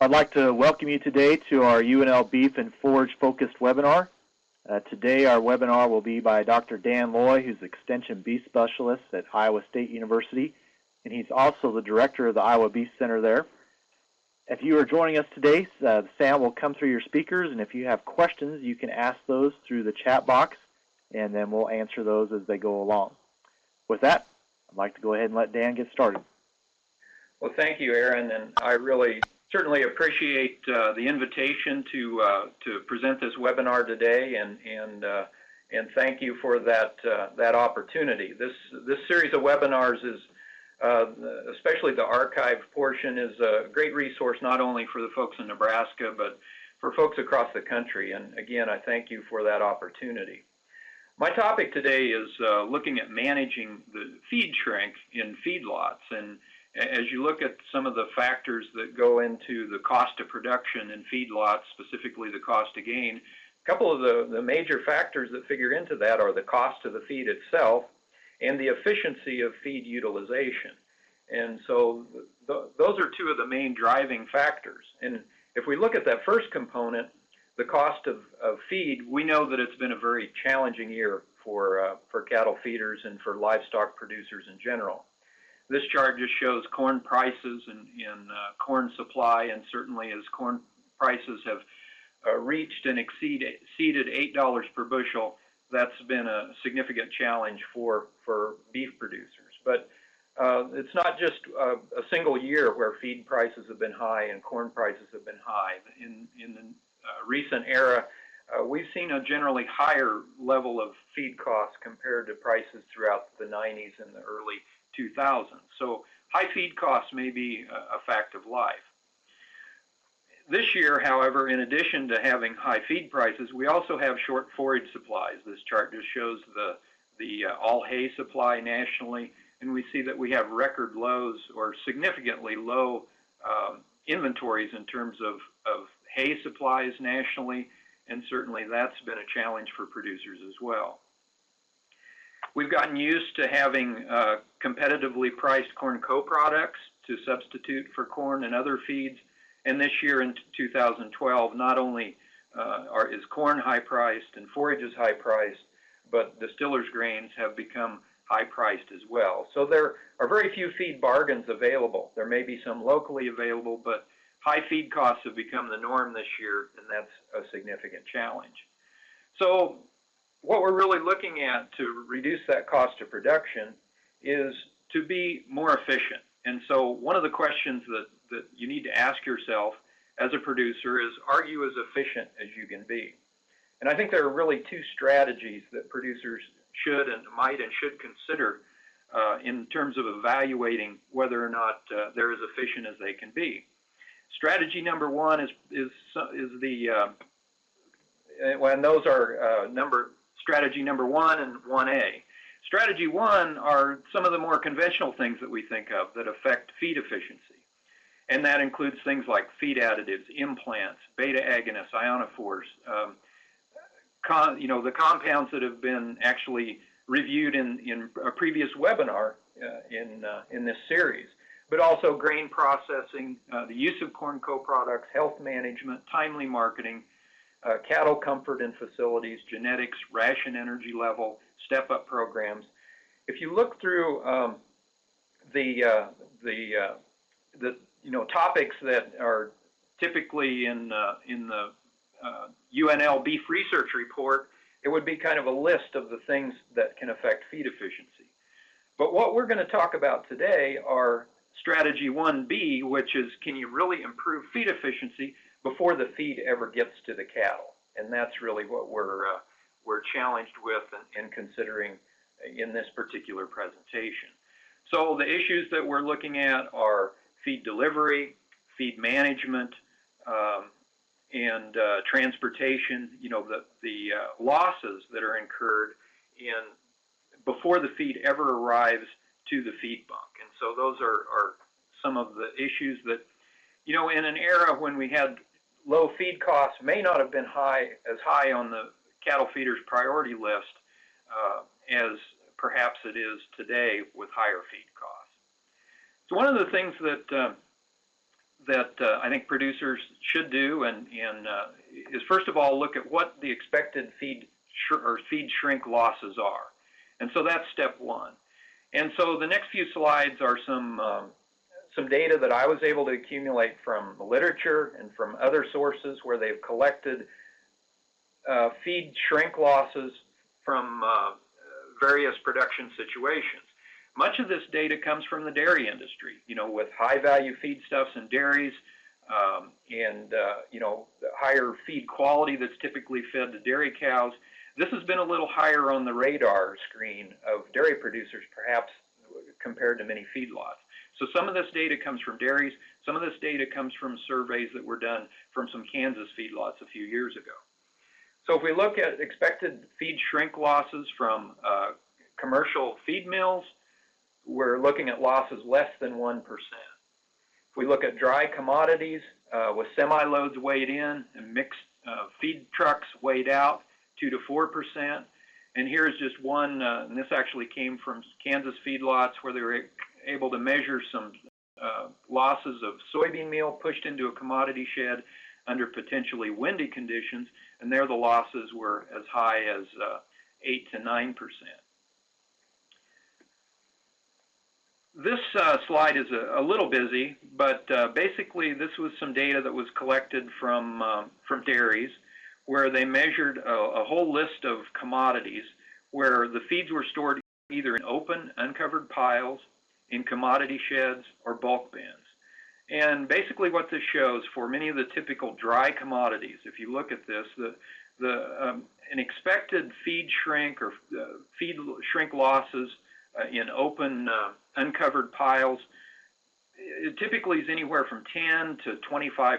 I'd like to welcome you today to our UNL Beef and Forage focused webinar. Today our webinar will be by Dr. Dan Loy, who's Extension Beef Specialist at Iowa State University, and he's also the director of the Iowa Beef Center there. If you are joining us today, the sound will come through your speakers, and if you have questions, you can ask those through the chat box, and then we'll answer those as they go along. With that, I'd like to go ahead and let Dan get started. Well, thank you, Aaron, and I really certainly appreciate the invitation to present this webinar today, and thank you for that opportunity. This series of webinars is, especially the archived portion, is a great resource not only for the folks in Nebraska, but for folks across the country. And again, I thank you for that opportunity. My topic today is looking at managing the feed shrink in feedlots. And as you look at some of the factors that go into the cost of production in feedlots, specifically the cost of gain, a couple of the major factors that figure into that are the cost of the feed itself and the efficiency of feed utilization. And so those are two of the main driving factors. And if we look at that first component, the cost of feed, we know that it's been a very challenging year for cattle feeders and for livestock producers in general. This chart just shows corn prices and corn supply, and certainly as corn prices have reached and exceeded $8 per bushel, that's been a significant challenge for beef producers. But it's not just a single year where feed prices have been high and corn prices have been high. In the recent era, we've seen a generally higher level of feed costs compared to prices throughout the 90s and the early 2000s. So high feed costs may be a fact of life. This year, however, in addition to having high feed prices, we also have short forage supplies. This chart just shows the all hay supply nationally, and we see that we have record lows or significantly low inventories in terms of hay supplies nationally, and certainly that's been a challenge for producers as well. We've gotten used to having competitively priced corn co-products to substitute for corn and other feeds. And this year in 2012, not only is corn high-priced and forages high-priced, but distillers grains have become high-priced as well. So there are very few feed bargains available. There may be some locally available, but high feed costs have become the norm this year, and that's a significant challenge. So what we're really looking at to reduce that cost of production is to be more efficient. And so one of the questions that you need to ask yourself as a producer is, are you as efficient as you can be? And I think there are really two strategies that producers should and might and should consider in terms of evaluating whether or not they're as efficient as they can be. Strategy number one is the, and those are strategy number 1 and 1A. Strategy 1 are some of the more conventional things that we think of that affect feed efficiency. And that includes things like feed additives, implants, beta agonists, ionophores, the compounds that have been actually reviewed in a previous webinar in this series, but also grain processing, the use of corn co-products, health management, timely marketing, cattle comfort in facilities, genetics, ration energy level, step-up programs. If you look through the topics that are typically in the UNL Beef Research Report, it would be kind of a list of the things that can affect feed efficiency. But what we're going to talk about today are strategy 1B, which is, can you really improve feed efficiency before the feed ever gets to the cattle? And that's really what we're challenged with and considering in this particular presentation. So the issues that we're looking at are feed delivery, feed management, and transportation, the losses that are incurred before the feed ever arrives to the feed bunk. And so those are some of the issues that, in an era when we had low feed costs may not have been as high on the cattle feeders' priority list as perhaps it is today with higher feed costs. So one of the things that I think producers should do is first of all look at what the expected feed shrink losses are. And so that's step one. And so the next few slides are some data that I was able to accumulate from the literature and from other sources where they've collected feed shrink losses from various production situations. Much of this data comes from the dairy industry, with high-value feedstuffs and dairies, higher feed quality that's typically fed to dairy cows. This has been a little higher on the radar screen of dairy producers, perhaps compared to many feedlots. So some of this data comes from dairies. Some of this data comes from surveys that were done from some Kansas feedlots a few years ago. So if we look at expected feed shrink losses from commercial feed mills, we're looking at losses less than 1%. If we look at dry commodities with semi-loads weighed in and mixed feed trucks weighed out, 2 to 4%. And here's just one, and this actually came from Kansas feedlots where they were able to measure some losses of soybean meal pushed into a commodity shed under potentially windy conditions, and there the losses were as high as 8 to 9%. This slide is a little busy, but basically this was some data that was collected from dairies where they measured a whole list of commodities where the feeds were stored either in open, uncovered piles, in commodity sheds, or bulk bins. And basically what this shows for many of the typical dry commodities, if you look at this, an expected feed shrink or feed shrink losses in open, uncovered piles, it typically is anywhere from 10 to 25%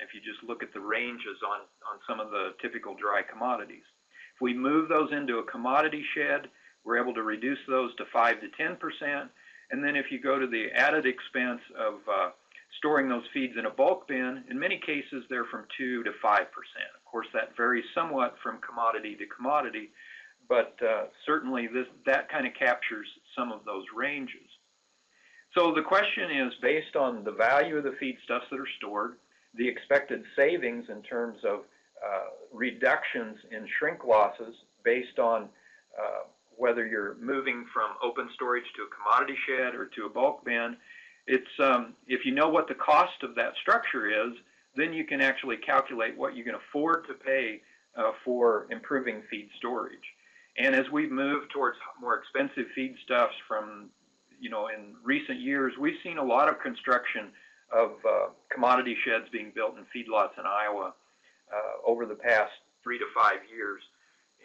if you just look at the ranges on some of the typical dry commodities. If we move those into a commodity shed, we're able to reduce those to 5 to 10%. And then if you go to the added expense of storing those feeds in a bulk bin, in many cases they're from 2 to 5%. Of course, that varies somewhat from commodity to commodity, but certainly that kind of captures some of those ranges. So the question is, based on the value of the feedstuffs that are stored, the expected savings in terms of reductions in shrink losses based on whether you're moving from open storage to a commodity shed or to a bulk bin, if you know what the cost of that structure is, then you can actually calculate what you can afford to pay for improving feed storage. And as we've moved towards more expensive feedstuffs from, in recent years, we've seen a lot of construction of commodity sheds being built in feedlots in Iowa over the past 3 to 5 years.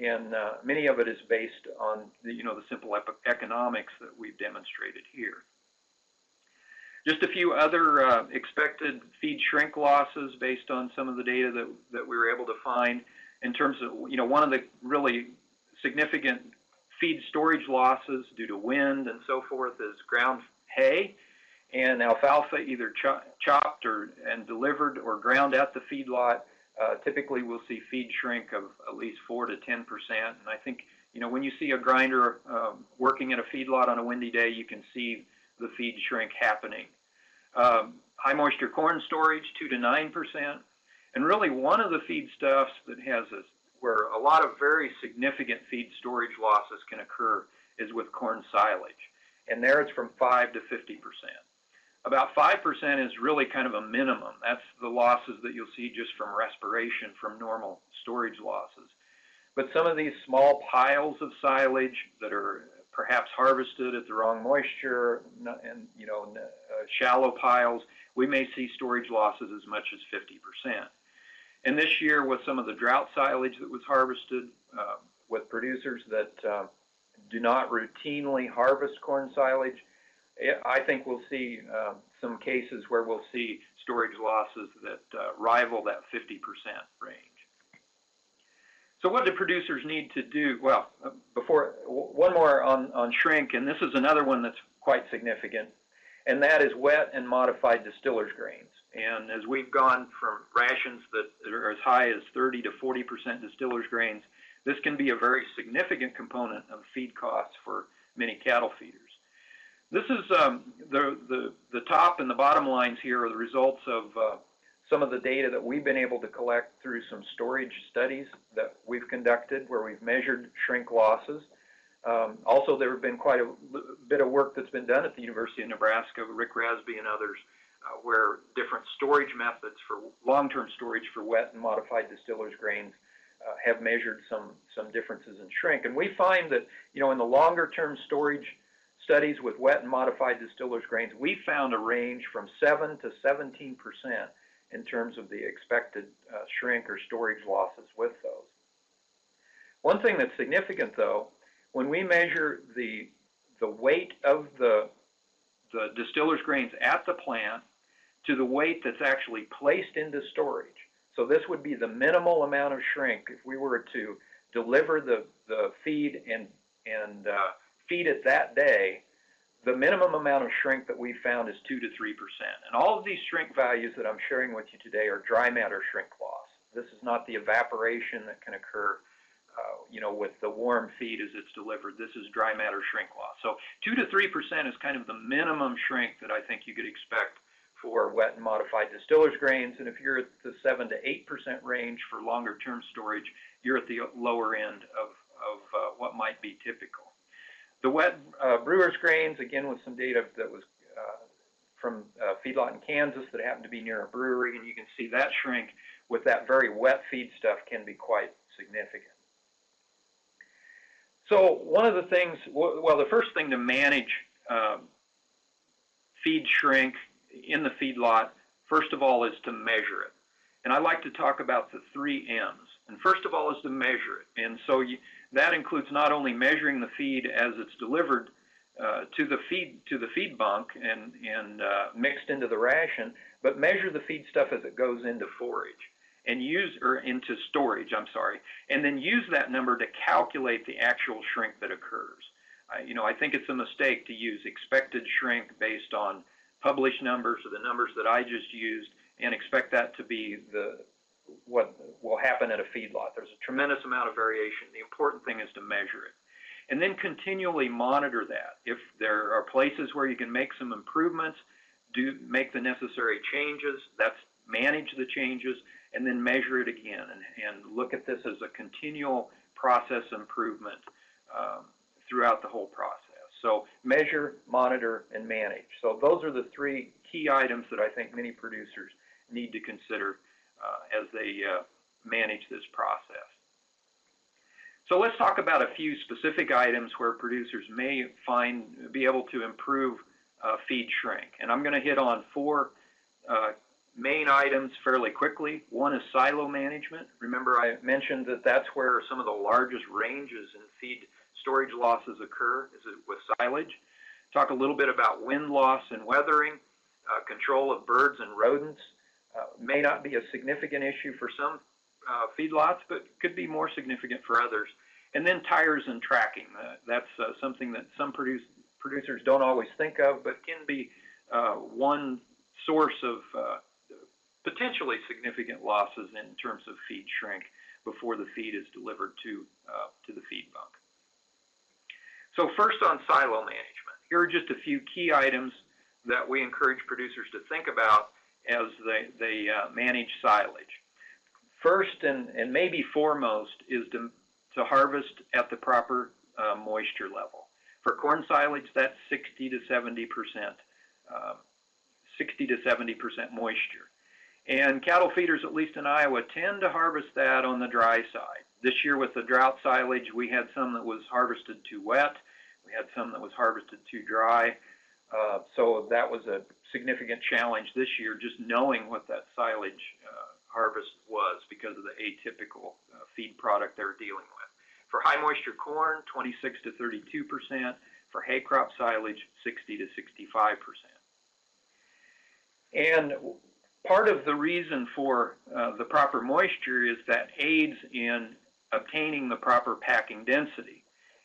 And many of it is based on the simple economics that we've demonstrated here. Just a few other expected feed shrink losses based on some of the data that we were able to find in terms of, one of the really significant feed storage losses due to wind and so forth is ground hay and alfalfa, either chopped and delivered or ground at the feedlot. Typically we'll see feed shrink of at least 4 to 10%. And I think, when you see a grinder working at a feedlot on a windy day, you can see the feed shrink happening. High moisture corn storage, 2 to 9%. And really one of the feedstuffs that has where a lot of very significant feed storage losses can occur is with corn silage. And there it's from 5 to 50%. About 5% is really kind of a minimum. That's the losses that you'll see just from respiration from normal storage losses. But some of these small piles of silage that are perhaps harvested at the wrong moisture and shallow piles, we may see storage losses as much as 50%. And this year with some of the drought silage that was harvested with producers that do not routinely harvest corn silage, I think we'll see some cases where we'll see storage losses that rival that 50% range. So what do producers need to do? Well, one more on shrink, and this is another one that's quite significant, and that is wet and modified distillers grains. And as we've gone from rations that are as high as 30 to 40% distillers grains, this can be a very significant component of feed costs for many cattle feeders. This is the top and the bottom lines here are the results of some of the data that we've been able to collect through some storage studies that we've conducted where we've measured shrink losses. Also, there have been quite a bit of work that's been done at the University of Nebraska, Rick Rasby and others, where different storage methods for long-term storage for wet and modified distillers grains have measured some differences in shrink. And we find that, in the longer-term storage studies with wet and modified distillers grains, we found a range from 7 to 17% in terms of the expected shrink or storage losses with those. One thing that's significant, though, when we measure the weight of the distillers grains at the plant to the weight that's actually placed into storage, so this would be the minimal amount of shrink if we were to deliver the feed and feed it that day. The minimum amount of shrink that we found is 2 to 3%. And all of these shrink values that I'm sharing with you today are dry matter shrink loss. This is not the evaporation that can occur, with the warm feed as it's delivered. This is dry matter shrink loss. So 2 to 3% is kind of the minimum shrink that I think you could expect for wet and modified distillers grains. And if you're at the 7 to 8% range for longer term storage, you're at the lower end of what might be typical. The wet brewer's grains, again, with some data that was from feedlot in Kansas that happened to be near a brewery, and you can see that shrink with that very wet feed stuff can be quite significant. So one of the things, well, the first thing to manage feed shrink in the feedlot, first of all, is to measure it. And I like to talk about the 3 M's. And first of all is to measure it. And so that includes not only measuring the feed as it's delivered to the feed bunk and mixed into the ration, but measure the feed stuff as it goes into forage and into storage, and then use that number to calculate the actual shrink that occurs. I think it's a mistake to use expected shrink based on published numbers or the numbers that I just used and expect that to be what will happen at a feedlot. There's a tremendous amount of variation. The important thing is to measure it. And then continually monitor that. If there are places where you can make some improvements, make the necessary changes, manage the changes, and then measure it again and look at this as a continual process improvement throughout the whole process. So measure, monitor, and manage. So those are the 3 key items that I think many producers need to consider as they manage this process. So let's talk about a few specific items where producers may be able to improve feed shrink. And I'm going to hit on 4 main items fairly quickly. One is silo management. Remember, I mentioned that that's where some of the largest ranges in feed storage losses occur, is with silage. Talk a little bit about wind loss and weathering, control of birds and rodents. May not be a significant issue for some feedlots, but could be more significant for others. And then tires and tracking. That's something that some producers don't always think of, but can be one source of potentially significant losses in terms of feed shrink before the feed is delivered to the feed bunk. So first on silo management. Here are just a few key items that we encourage producers to think about as they manage silage. First and maybe foremost is to harvest at the proper moisture level. For corn silage, that's 60 to 70% moisture. And cattle feeders, at least in Iowa, tend to harvest that on the dry side. This year with the drought silage, we had some that was harvested too wet. We had some that was harvested too dry. So that was a significant challenge this year, just knowing what that silage harvest was because of the atypical feed product they're dealing with. For high moisture corn, 26 to 32%. For hay crop silage, 60 to 65%. And part of the reason for the proper moisture is that aids in obtaining the proper packing density.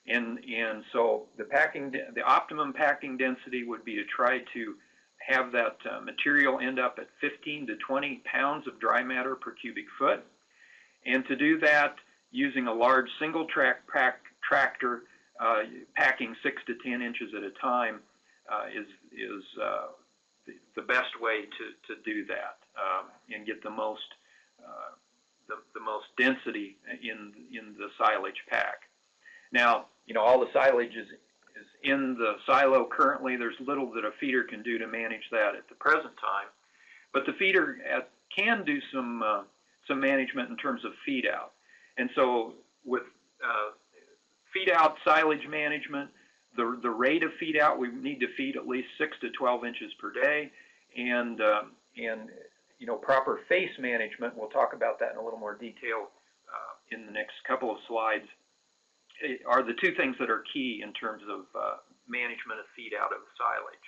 And so the optimum packing density would be to try to have that material end up at 15 to 20 pounds of dry matter per cubic foot. And to do that using a large single track tractor, packing 6 to 10 inches at a time, is the best way to do that and get the most density in the silage pack. Now, all the silage is in the silo currently. There's little that a feeder can do to manage that at the present time, but the feeder can do some management in terms of feed out. And so with feed out silage management, the rate of feed out, we need to feed at least 6 to 12 inches per day, and proper face management. We'll talk about that in a little more detail in the next couple of slides. Are the two things that are key in terms of management of feed out of silage.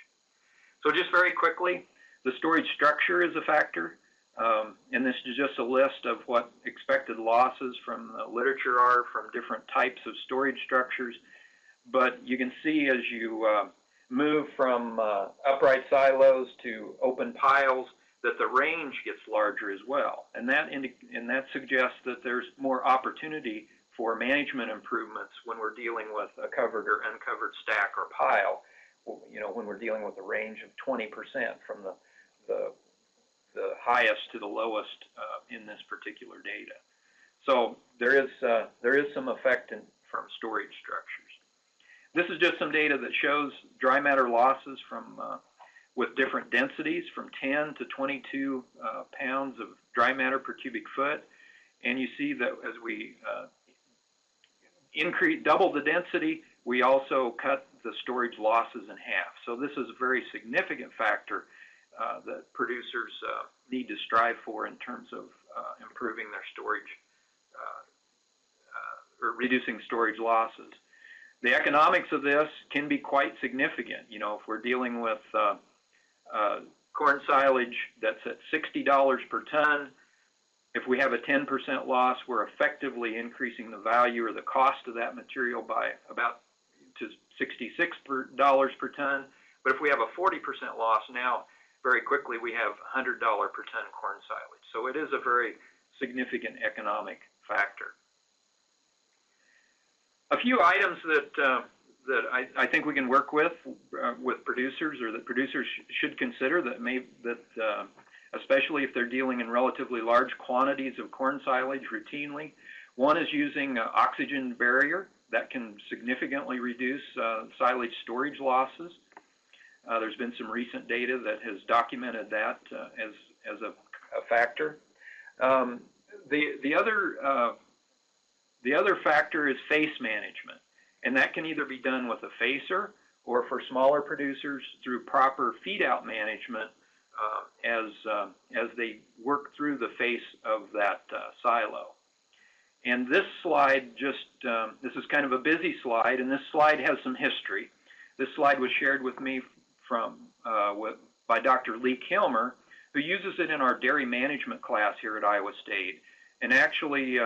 So just very quickly, the storage structure is a factor, and this is just a list of what expected losses from the literature are from different types of storage structures. But you can see as you move from upright silos to open piles that the range gets larger as well, and that suggests that there's more opportunity for management improvements when we're dealing with a covered or uncovered stack or pile. When we're dealing with a range of 20% from the highest to the lowest in this particular data. So there is some effect from storage structures. This is just some data that shows dry matter losses from with different densities from 10 to 22 pounds of dry matter per cubic foot, and you see that as we double the density, we also cut the storage losses in half. So this is a very significant factor that producers need to strive for in terms of improving their storage or reducing storage losses. The economics of this can be quite significant. If we're dealing with corn silage that's at $60 per ton, if we have a 10% loss, we're effectively increasing the value or the cost of that material by about to $66 per ton. But if we have a 40% loss now, very quickly we have $100 per ton corn silage. So it is a very significant economic factor. A few items that I think we can work with producers, or that producers should consider, especially if they're dealing in relatively large quantities of corn silage routinely. One is using oxygen barrier. That can significantly reduce silage storage losses. There's been some recent data that has documented that as a factor. The other factor is face management, and that can either be done with a facer or, for smaller producers, through proper feed out management as they work through the face of that silo. And this slide this is kind of a busy slide, and this slide has some history. This slide was shared with me by Dr. Lee Kilmer, who uses it in our dairy management class here at Iowa State. And actually,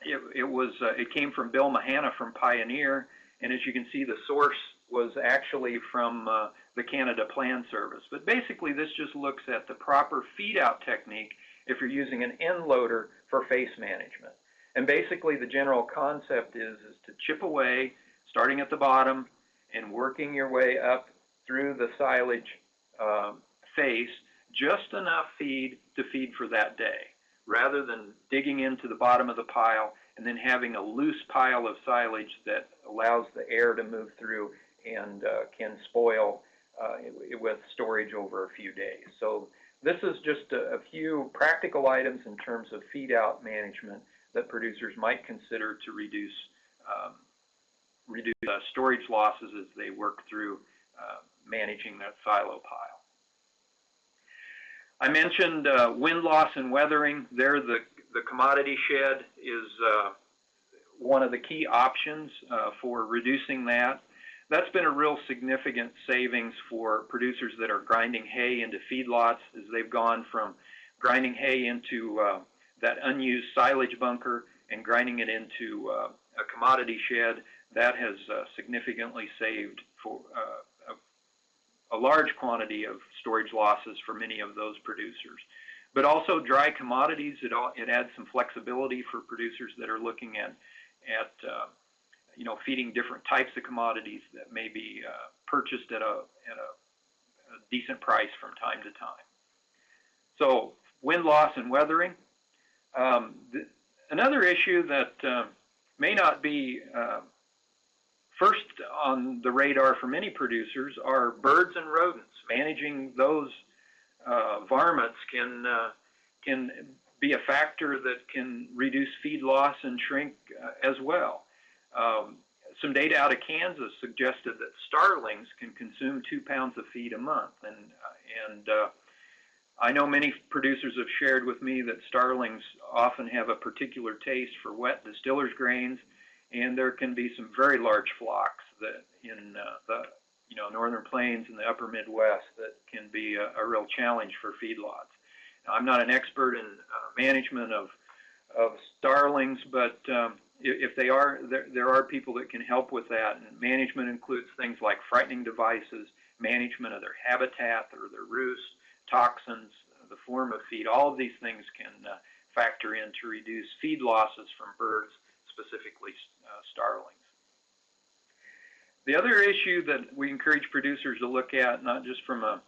it came from Bill Mahana from Pioneer, and as you can see, the source was actually from the Canada Plan Service. But basically, this just looks at the proper feed-out technique if you're using an end loader for face management. And basically, the general concept is to chip away, starting at the bottom, and working your way up through the silage face, just enough feed to feed for that day, rather than digging into the bottom of the pile and then having a loose pile of silage that allows the air to move through and can spoil with storage over a few days. So this is just a few practical items in terms of feed out management that producers might consider to reduce storage losses as they work through managing that silo pile. I mentioned wind loss and weathering. There, the commodity shed is one of the key options for reducing that. That's been a real significant savings for producers that are grinding hay into feedlots, as they've gone from grinding hay into that unused silage bunker and grinding it into a commodity shed. That has significantly saved for a large quantity of storage losses for many of those producers. But also dry commodities, it adds some flexibility for producers that are looking at feeding different types of commodities that may be purchased at a decent price from time to time. So wind loss and weathering. Another issue that may not be first on the radar for many producers are birds and rodents. Managing those varmints can be a factor that can reduce feed loss and shrink as well. Some data out of Kansas suggested that starlings can consume 2 pounds of feed a month, and I know many producers have shared with me that starlings often have a particular taste for wet distillers grains, and there can be some very large flocks that in the northern plains and the upper Midwest that can be a real challenge for feedlots. Now, I'm not an expert in management of starlings, but if they are, there are people that can help with that. And management includes things like frightening devices, management of their habitat or their roosts, toxins, the form of feed. All of these things can factor in to reduce feed losses from birds, specifically starlings. The other issue that we encourage producers to look at, not just from a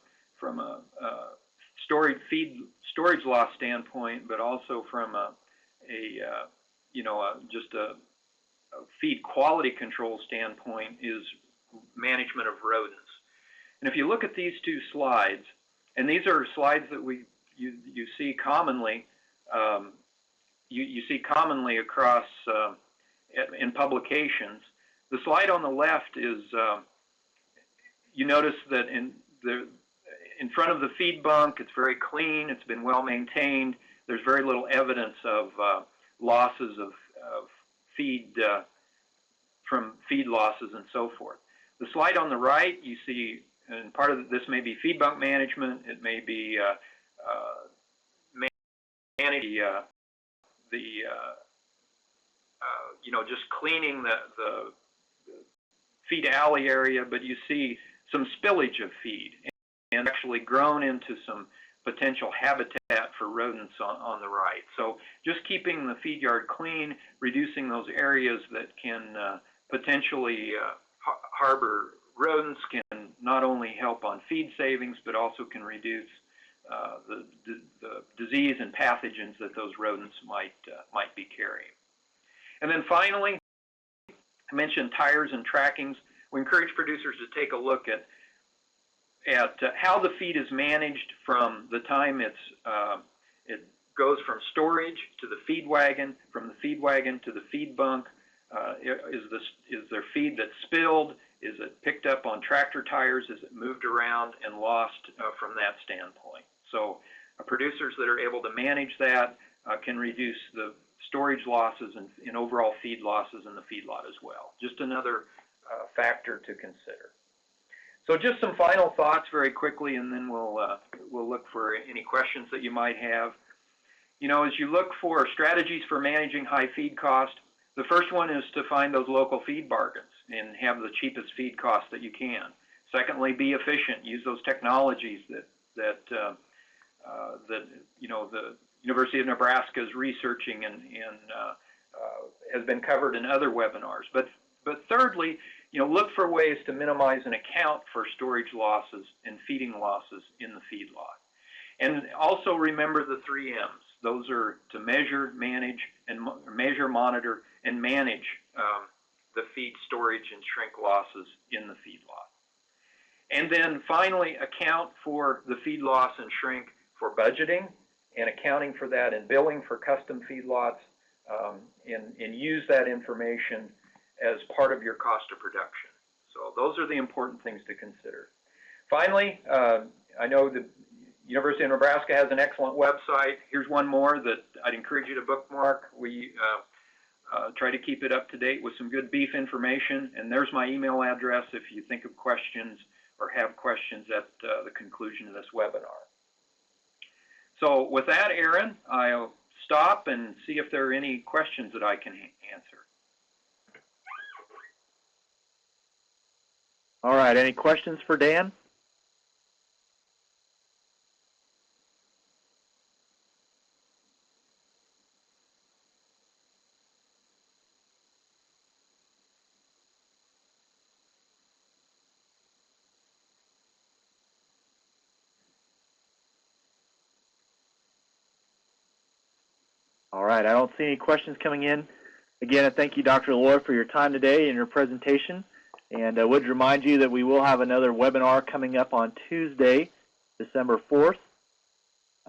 storage loss standpoint, but also from just a feed quality control standpoint, is management of rodents. And if you look at these two slides, and these are slides that you see commonly, you see commonly across in publications. The slide on the left is, you notice that in front of the feed bunk, it's very clean, it's been well maintained. There's very little evidence of losses of feed from feed losses and so forth. The slide on the right, you see, and part of this may be feed bunk management, it may be just cleaning the feed alley area, but you see some spillage of feed and actually grown into some potential habitat for rodents on the right. So just keeping the feed yard clean, reducing those areas that can potentially harbor rodents can not only help on feed savings, but also can reduce the disease and pathogens that those rodents might be carrying. And then finally, I mentioned tires and trackings. We encourage producers to take a look at how the feed is managed from the time it goes from storage to the feed wagon, from the feed wagon to the feed bunk. Is there feed that's spilled? Is it picked up on tractor tires? Is it moved around and lost from that standpoint? So producers that are able to manage that can reduce the storage losses and overall feed losses in the feedlot as well. Just another factor to consider. So just some final thoughts very quickly, and then we'll look for any questions that you might have. As you look for strategies for managing high feed cost, the first one is to find those local feed bargains and have the cheapest feed cost that you can. Secondly, be efficient. Use those technologies that the University of Nebraska is researching and has been covered in other webinars. But thirdly, look for ways to minimize and account for storage losses and feeding losses in the feedlot. And also remember the 3 M's. Those are to measure, manage, and measure, monitor, and manage the feed storage and shrink losses in the feedlot. And then finally, account for the feed loss and shrink for budgeting and accounting for that and billing for custom feedlots, and use that information as part of your cost of production. So those are the important things to consider. Finally, I know the University of Nebraska has an excellent website. Here's one more that I'd encourage you to bookmark. We try to keep it up to date with some good beef information, and there's my email address if you think of questions or have questions at the conclusion of this webinar. So with that, Aaron, I'll stop and see if there are any questions that I can answer. All right, any questions for Dan? All right, I don't see any questions coming in. Again, I thank you, Dr. Loy, for your time today and your presentation. And I would remind you that we will have another webinar coming up on Tuesday, December 4th.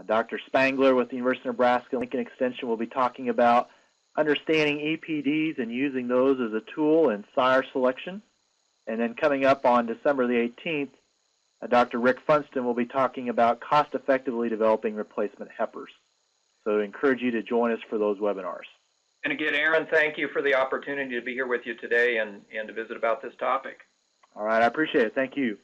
Dr. Spangler with the University of Nebraska Lincoln Extension will be talking about understanding EPDs and using those as a tool in sire selection. And then coming up on December the 18th, Dr. Rick Funston will be talking about cost-effectively developing replacement heifers. So I encourage you to join us for those webinars. And again, Aaron, thank you for the opportunity to be here with you today and to visit about this topic. All right, I appreciate it. Thank you.